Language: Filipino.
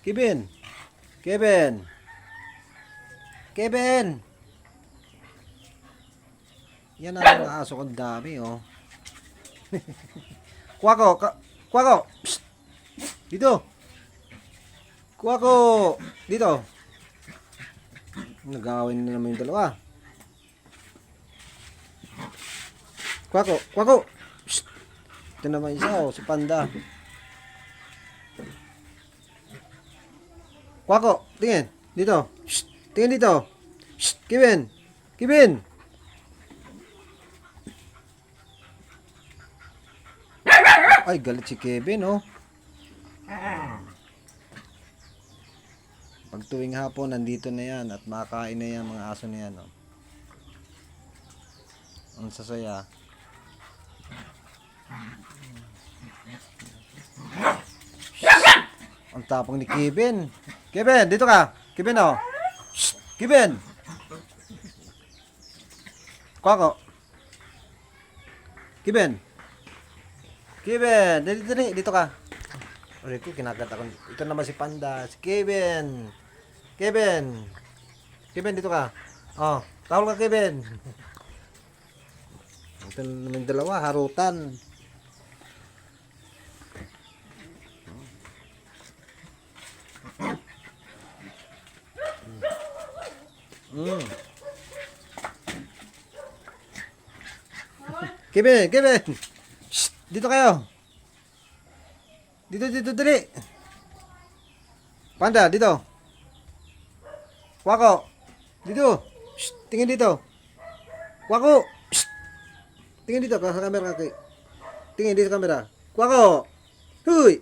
Kevin. Kevin. Kevin. Yan ang mga aso kong dami, oh. Kwako. Kwako. Psst. Dito. Kwako. Dito. Nagawin na naman yung dalawa. Kwako. Kwako. Psst. Ito naman isa, oh. Si Panda. Kwako. Tingin. Dito. Psst. Tingin dito. Psst. Kevin. Kevin. Ay, galit si Kevin, oh. Pag tuwing hapon, nandito na yan at makakain na yan mga aso na yan, oh. Ang sasaya. Ang tapang ni Kevin. Kevin, dito ka. Kevin, oh. Shh, Kevin. Kwako. Kevin. Kevin, dito ka. Uri ko, kinagat ako. Ito naman si Panda. Si Kevin. Kevin. Kevin, dito ka. Oh, tawag ka, Kevin. Ito naman dalawa, harutan. Kevin, Kevin. Shh, dito kayo. Dito, dali. Panda, dito. Kwako. Dito. Shh, tingin dito. Kwako. Shh. Tingin dito sa camera kay. Tingin dito sa camera. Kwako. Huy.